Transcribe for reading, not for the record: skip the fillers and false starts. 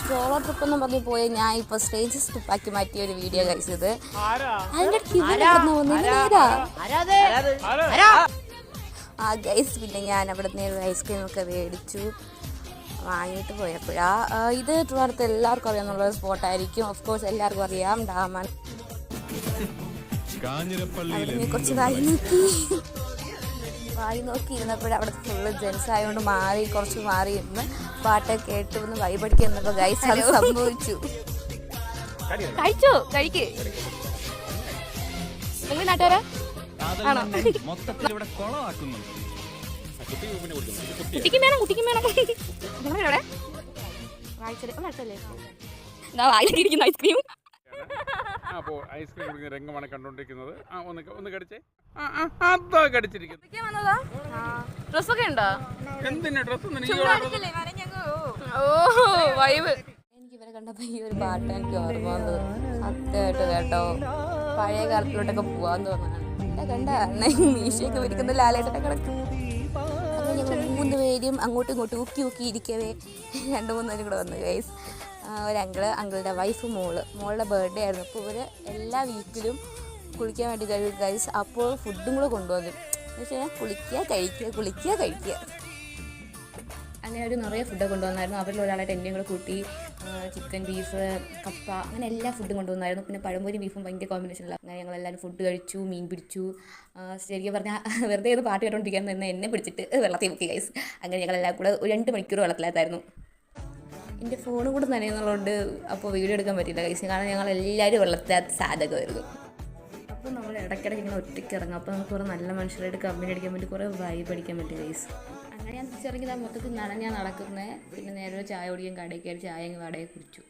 Solo trip എന്ന് പറഞ്ഞ് പോയി ഞാൻ ഇപ്പോൾ സ്ട്രേഞ്ചസ് ട്രിപ്പാക്കി മാറ്റിയ ഒരു വീഡിയോ കഴിച്ചത്. ആ ഗൈസ്, പിന്നെ ഞാൻ അവിടെ നിന്ന് ഐസ്ക്രീമൊക്കെ മേടിച്ചു വാങ്ങിയിട്ട് പോയപ്പോഴാ. ഇത് ട്രിവാൻഡ്രത്ത് എല്ലാവർക്കും അറിയാമെന്നുള്ള സ്പോട്ടായിരിക്കും. ഓഫ് കോഴ്സ് എല്ലാവർക്കും അറിയാം, ഡാമാണ്. കുറച്ച് വായി നോക്കി ഇരുന്നപ്പോഴും അവിടെ ഫുള്ള് ജെൻസ് ആയതുകൊണ്ട് കുറച്ച് മാറി ഇരുന്ന് പാട്ടൊക്കെ കേട്ട് ഒന്ന് വൈബടിക്കാൻ നിന്നപ്പോൾ ഗൈസ് അത് സംഭവിച്ചു. കഴിച്ചോ? കഴിക്ക്. നിങ്ങൾ നാട്ടുകാരാ? ആണോ? കുട്ടിക്കും വേണം, കുട്ടിക്കും വേണം. എവിടെ വായിലിരിക്കുന്ന ഐസ്ക്രീം ഐസ്ക്രീം കുടിക്കുന്ന രംഗമാണ് കണ്ടോണ്ടിരിക്കുന്നത്. ഒന്ന് കടിച്ചേ. അതാ കടിച്ചിരിക്കുന്നത്. ഡ്രസ്സൊക്കെ ഉണ്ടോ? എന്തിനാ ഡ്രസ്സ്? എനിക്ക് ഇവരെ കണ്ടപ്പോൾ ഈ ഒരു പാട്ട് എനിക്ക് ഓർമ്മ വന്നത് സത്യമായിട്ട് കേട്ടോ. പഴയ കാലത്തിലോട്ടൊക്കെ പോവാന്ന് തോന്നാണ്. കണ്ട മീശയൊക്കെ വിരിക്കുന്ന ലാലേട്ടൊക്കെ കിടക്കും. അപ്പോൾ ഞങ്ങൾ 3 പേരും അങ്ങോട്ടും ഇങ്ങോട്ടും ഊക്കി ഇരിക്കവേ 2-3 പേരും കൂടെ വന്നു ഗൈസ്. ഒരു അങ്കിളുടെ വൈഫ് മോളുടെ ബർത്ത്ഡേ ആയിരുന്നു. അപ്പോൾ ഇവർ എല്ലാ വീക്കിലും കുളിക്കാൻ വേണ്ടി ഗൈസ് അപ്പോൾ ഫുഡും കൂടെ കൊണ്ടുവന്നു. എന്ന് വെച്ചാൽ കുളിക്കുക കഴിക്കുക അങ്ങനെ ഒരു നിറയെ ഫുഡൊക്കെ കൊണ്ടുവന്നായിരുന്നു. അവരിൽ ഒരാളായിട്ട് എന്നെയും കൂടെ കൂട്ടി ചിക്കൻ, ബീഫ്, കപ്പ അങ്ങനെ എല്ലാ ഫുഡും കൊണ്ടുവന്നായിരുന്നു. പിന്നെ പഴംപൊരി ബീഫും ഭയങ്കര കോമ്പിനേഷനില്ല. അങ്ങനെ ഞങ്ങളെല്ലാവരും ഫുഡ് കഴിച്ചു, മീൻ പിടിച്ചു. ശരിക്കും പറഞ്ഞാൽ വെറുതെ ഇത് പാട്ട് കേട്ടോണ്ടിരിക്കാൻ തന്നെ എന്നെ പിടിച്ചിട്ട് വെള്ളത്തിൽ മുക്കി ഗൈസ്. അങ്ങനെ ഞങ്ങളെല്ലാം കൂടെ 2 മണിക്കൂർ വെള്ളത്തിലായിരുന്നു. എൻ്റെ ഫോണും കൂടെ നനയുന്നതുകൊണ്ട് അപ്പോൾ വീഡിയോ എടുക്കാൻ പറ്റില്ല ഗൈസ്, കാരണം ഞങ്ങൾ എല്ലാവരും വെള്ളത്തിനകത്ത് സാധകമായിരുന്നു. അപ്പോൾ നമ്മൾ ഇടയ്ക്കിടയ്ക്ക് ഇങ്ങനെ ഒറ്റയ്ക്ക് ഇറങ്ങും. അപ്പോൾ നമുക്ക് കുറേ നല്ല മനുഷ്യരായിട്ട് കമ്പനി അടിക്കാൻ പറ്റും, കുറേ വൈബ് അടിക്കാൻ പറ്റും ഗൈസ്. അങ്ങനെ ഞാൻ തിരിച്ചിറങ്ങി മൊത്തത്തിൽ നനഞ്ഞാൽ നടക്കുന്നത്. പിന്നെ നേരെ ചായ കുടിക്കാൻ കടയിൽ കയറി ചായ കടയിൽ കുടിച്ചു.